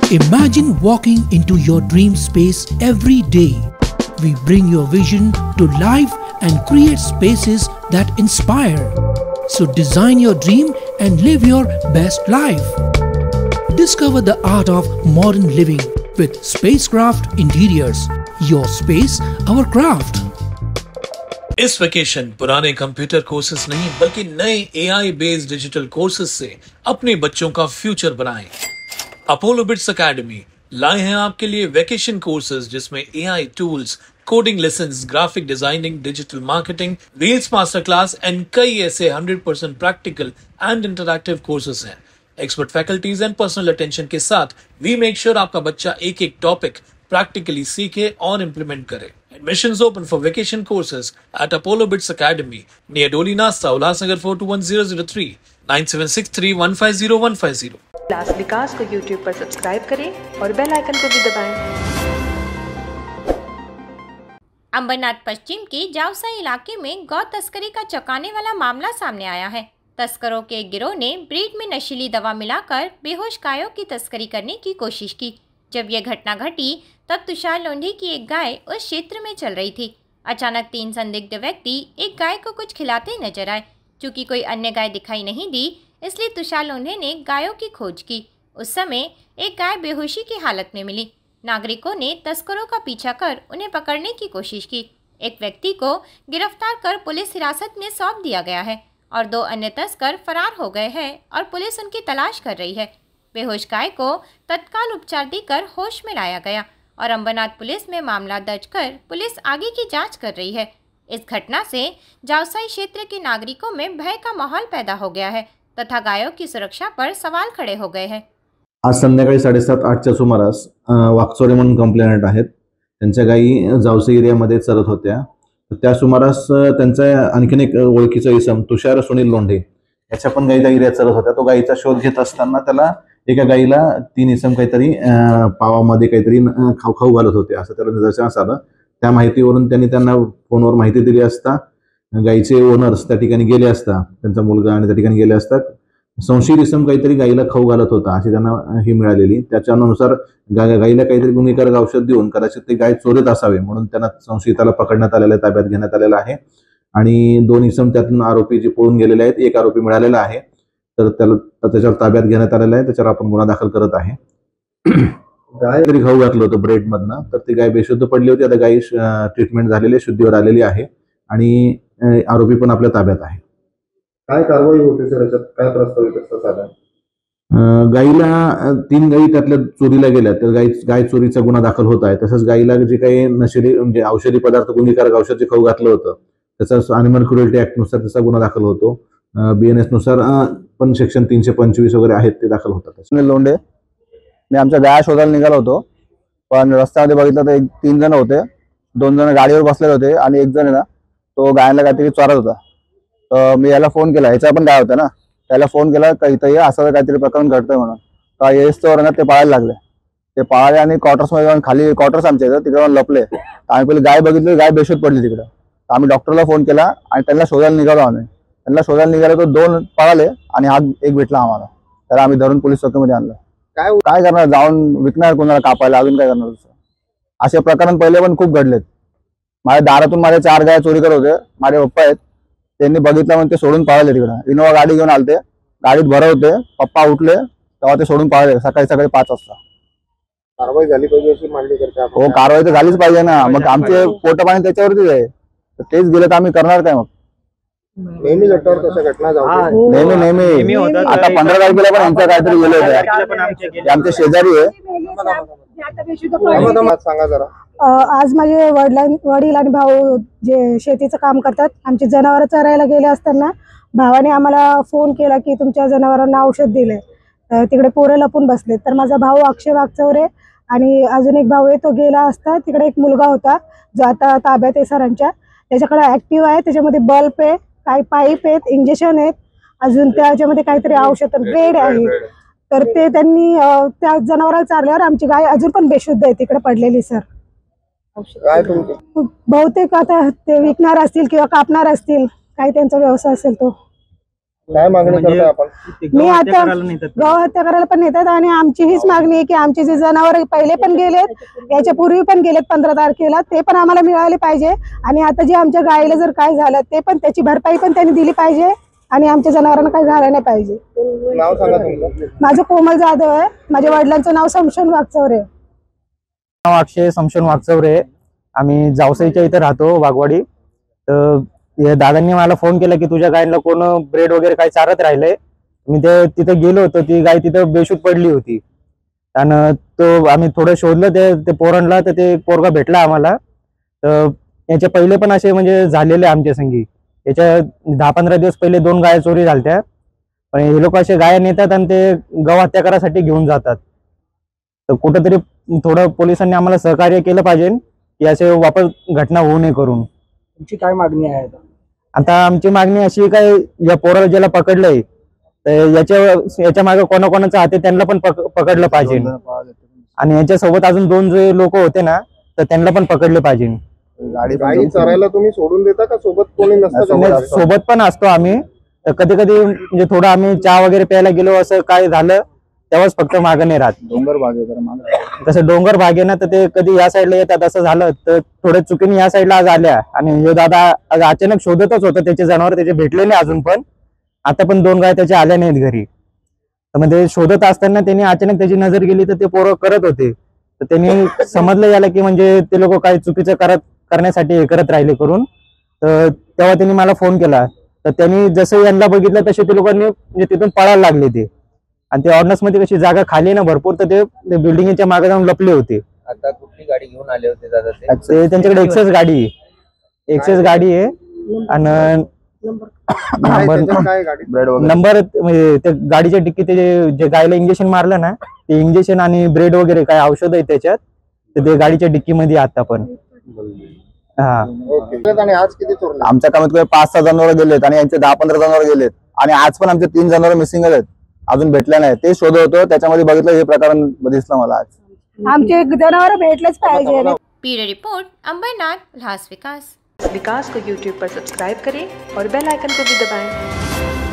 Imagine walking into your dream space every day. We bring your vision to life and create spaces that inspire. So design your dream and live your best life. Discover the art of modern living with Spacecraft Interiors. Your space, our craft. Is vacation पुराने computer courses नहीं बल्कि नए AI based digital courses से अपने बच्चों का future बनाएं। Apollo bits academy लाए हैं आपके लिए वेकेशन कोर्सेज जिसमें AI tools, coding lessons, graphic designing, digital marketing, reels master class and कई ऐसे 100% प्रैक्टिकल एंड इंटरैक्टिव कोर्सेज हैं। Expert faculties and personal attention के साथ वी मेक श्योर आपका बच्चा एक एक टॉपिक प्रैक्टिकली सीखे और इम्प्लीमेंट करे। Admissions open for vacation courses at Apollo Bits Academy near Doli Nasta, Ulhasnagar 421003, 9763150150। Class विकास को YouTube पर सब्सक्राइब करें और बेल आइकन को भी दबाएं। अंबरनाथ पश्चिम के जावसा इलाके में गौ तस्करी का चौंकाने वाला मामला सामने आया है। तस्करों के एक गिरोह ने ब्रीड में नशीली दवा मिलाकर बेहोश गायों की तस्करी करने की कोशिश की। जब यह घटना घटी तब तुषार लोंढे की एक गाय उस क्षेत्र में चल रही थी। अचानक 3 संदिग्ध व्यक्ति एक गाय को कुछ खिलाते नजर आए। चूंकि कोई अन्य गाय दिखाई नहीं दी, इसलिए तुषार लोंढे ने गायों की खोज की। उस समय एक गाय बेहोशी की हालत में मिली। नागरिकों ने तस्करों का पीछा कर उन्हें पकड़ने की कोशिश की। एक व्यक्ति को गिरफ्तार कर पुलिस हिरासत में सौंप दिया गया है और 2 अन्य तस्कर फरार हो गए हैं और पुलिस उनकी तलाश कर रही है। बेहोश गाय को तत्काल उपचार देकर होश में लाया गया और अंबरनाथ पुलिस में मामला दर्ज कर पुलिस आगे की जांच कर रही है। इस घटना से जावसाई क्षेत्र के नागरिकों में भय का माहौल पैदा हो गया है तथा गायों की सुरक्षा पर सवाल खड़े हो गए हैं। आज संध्याकाळी 7:30-8च्या सुमारास वाकचोरे म्हणून कंप्लेंट आहेत। त्यांच्या गायी जावसाई एरियामध्ये चरत होत्या। त्या सुमारास त्यांचा आणखीन एक ओळखीचा इसम तुषार सुनील लोंढे याच्या पण गाई त्या एरियात चरत होत्या। तो गायीचा शोध घेत असताना त्याला एका गाईला 3 इसम काहीतरी पावामध्ये काहीतरी खाऊ घालत होते असं त्याला निदर्शनास आलं। त्या माहितीवरून त्यांना फोनवर माहिती दिली असता गाईचे ओनर्स त्या ठिकाणी गेले असता, त्यांचा मुलगा आणि त्या ठिकाणी गेले असता संशयित इसम काहीतरी गाईला खाऊ घालत होता अशी त्यांना ही मिळालेली। त्याच्यानुसार गाईला काहीतरी गुन्हेगार औषध देऊन कदाचित ते गाय चोरत असावे म्हणून त्यांना संशयिताला पकडण्यात आलेलं आहे, ताब्यात घेण्यात आलेलं आहे आणि 2 इसम त्यातून आरोपी जे पळून गेलेले आहेत, एक आरोपी मिळालेला आहे तर त्याच्यावर ताब्यात घेण्यात आलेला आहे। त्याच्यावर आपण गुन्हा दाखल करत आहे। गाय तरी खाऊ घातलं होतं ब्रेड मधनं तर ती गाय बेशुद्ध पडली होती। आता गाय ट्रीटमेंट झालेली शुद्धीवर आलेली आहे आणि आरोपी पण आपल्या ताब्यात आहे। काय कारवाई होते सर, याच्यात काय प्रस्तावित असतं साधारण? गायीला 3 गायी त्यातल्या चोरीला गेल्या तर गाय चोरीचा गुन्हा दाखल होत आहे। तसंच गायीला जे काही नशिली म्हणजे औषधी पदार्थ गुन्हेगार औषध जे खाऊ घातलं होतं त्याचा अॅनिमल क्रुएल्टी ऍक्ट नुसार त्याचा गुन्हा दाखल होतो। BNS नुसार पण सेक्शन 325 वगैरे आहेत ते दाखल होतात। सुनील लोंढे मी आमच्या गाया शोधायला निघालो होतो पण रस्त्यामध्ये बघितलं तर 3 जण होते। 2 जण गाडीवर बसलेले होते आणि एक जण ना तो गायांना काहीतरी चोरत होता। तर मी याला फोन केला, ह्याचा पण गाय होता ना, त्याला फोन केला का इथं ये असं काहीतरी प्रकरण घडतंय म्हणून। का येस्तोवर ना ते पाळायला लागले। ते पाळले आणि क्वार्टर्समध्ये जाऊन खाली क्वार्टर्स आमच्या इथं तिकडे लपले। आम्ही पहिले गाय बघितली, गाय बेशुद्ध पडली तिकडं। आम्ही डॉक्टरला फोन केला आणि त्यांना शोधायला निघालो। त्यांना शोधायला निघालो तर 2 पळाले आणि हा एक भेटला आम्हाला। तर आम्ही धरून पोलीस चौकीमध्ये आणलं। काय करणार, जाऊन विकणार कोणाला कापायला, अजून काय करणार? असे प्रकरण पहिले पण खूप घडलेत। माझ्या दारातून माझे 4 गाय चोरी करत होते। माझे पप्पा आहेत, त्यांनी बघितलं म्हणून ते सोडून पळाले। तिकडं इनोवा गाडी घेऊन आलते, गाडीत भरत होते। पप्पा उठले तेव्हा ते सोडून पळाले सकाळी 5 वाजता। कारवाई झाली पाहिजे अशी मागणी करते आपण। हो, कारवाई तर झालीच पाहिजे ना, मग आमचे पोटपाणी त्याच्यावरतीच आहे। तेच गेले तर आम्ही करणार काय? मग नेहमी घटनावर तशा घटना जाऊ नेहमी आता 15 तारखेला पण आमच्या काहीतरी गेले होते, आमचे शेजारी आहे। सांगा जरा। आज माझे वडील आणि भाऊ जे शेतीचं काम करतात, आमची जनावरं चरायला गेले असताना भावाने आम्हाला फोन केला की तुमच्या जनावरांना औषध दिलंय, तिकडे पोरं लपून बसले। तर माझा भाऊ अक्षय वाकचौरे आणि अजून एक भाऊ आहे, तो गेला असता। तिकडे एक मुलगा होता जो आता ताब्यात आहे सरांच्या, त्याच्याकडे ऍक्टिव्ह आहे, त्याच्यामध्ये बल्ब आहे, काही पाईप आहेत, इंजेक्शन आहेत, अजून त्याच्यामध्ये काहीतरी औषध ब्रेड आहे। तर ते त्यांनी त्या जनावराला चारल्यावर आमची गाय अजून पण बेशुद्ध आहे तिकडे पडलेली सर। बहुतेक आता ते विकणार असतील किंवा कापणार असतील, काही त्यांचा व्यवसाय असेल तो। काय मागणी करताय आपण? मी आता गौ हत्या करायला पण नेतात आणि आमची हीच मागणी आहे की आमचे जे जनावर पहिले पण गेलेत, याच्या पूर्वी पण गेलेत 15 तारखेला, ते पण आम्हाला मिळाले पाहिजे. आणि आता जे आमच्या गायीला जर काय झालं ते पण त्याची भरपाई पण त्यांनी दिली पाहिजे आणि आमच्या जनावरांना काही झालं नाही पाहिजे. नाव सांगा तुमचं. माझं कोमल जाधव आहे. माझ्या वडिलांचं नाव शमशोन वागचौरे. नाव अक्षय शमशोन वागचौरे. आम्ही जावसाईच्या इथे राहतो, वाघवाडी. तर या दादांनी मला फोन केला की तुझ्या गायीला कोण ब्रेड वगैरे काही चारत राहिलंय. मी ते तिथे गेलो होतो, ती गाय तिथे बेशुद्ध पडली होती. आणि तो आम्ही थोडं शोधलं ते पोरांना, तर ते पोरगा भेटला आम्हाला. तर याच्या पहिले पण असे म्हणजे झालेले आमच्या संगी. याच्या 10-15 दिवस पहिले 2 गाय चोरी झाल्या. पण हे लोक असे गाय नेतात आणि ते गौ हत्या करायसाठी घेऊन जातात. तर कुठंतरी थोडं पोलिसांनी आम्हाला सहकार्य केलं पाहिजे की असे वापस घटना होऊ नये करून. तुमची काय मागणी आहे? आता आमची मागणी अशी काय, या पोराला ज्याला पकडलंय तर याच्या मागे कोणाकोणाचा हात आहे त्यांना पण पकडलं पाहिजे. आणि याच्यासोबत अजून 2 जे लोक होते ना, तर त्यांना पण पकडले पाहिजे. गाई चरायला तुम्ही सोडून देता का सोबत कोणी नसतं? सोबत पण असतो आम्ही. तर कधी कधी म्हणजे थोडं आम्ही चहा वगैरे प्यायला गेलो, असं काय झालं तेव्हाच फक्त मागं नाही राहत. डोंगर भाग आहे तसं डोंगर भाग आहे ना, तर ते कधी या साईडला येतात. असं झालं तर थोड्या चुकीने या साईडला आज आल्या. आणि हे दादा आज अचानक शोधतच होतं त्याचे जनावर, त्याचे भेटले नाही अजून पण. आता पण 2 गाय त्याच्या आल्या नाहीत घरी. तर म्हणजे शोधत असताना त्यांनी अचानक त्याची नजर गेली, तर ते पोरं करत होते. तर त्यांनी समजलं याला की म्हणजे ते लोक काही चुकीचं करण्यासाठी हे करत राहिले करून. तर तेव्हा त्यांनी मला फोन केला. तर त्यांनी जसं यांना बघितलं तसे ते लोकांनी म्हणजे तिथून पळायला लागले ते. आणि ते ऑर्डनन्स मध्ये कशी जागा खाली ना भरपूर, तर ते बिल्डिंगच्या मागे जाऊन लपले होते. आता कुठली गाडी घेऊन आले होते दादा? ते त्यांच्याकडे एक्सेस गाडी आहे. आणि नंबर म्हणजे त्या गाडीच्या डिक्कीत जे गायला इंजेक्शन मारलं ना, ते इंजेक्शन आणि ब्रेड वगैरे काय औषध आहे त्याच्यात, तर ते गाडीच्या डिक्कीमध्ये आता पण. हा. आणि आज किती चोरले? आमच्या कमीत कमी 5-6 जनावर गेलेत आणि यांचे 10-15 जनावर गेलेत. आणि आज पण आमचे 3 जनावर मिसिंग आहेत, अजून भेटले नाही. ते शोधत होतो, त्याच्यामध्ये बघितलं हे प्रकरण दिसलं मला आज. आमचे जनावर भेटलेच पाहिजे. ब्यूरो रिपोर्ट, अंबरनाथ, ल्हास विकास। विकास को YouTube पर सब्सक्राइब करें और बेल आइकन को भी दबाएं।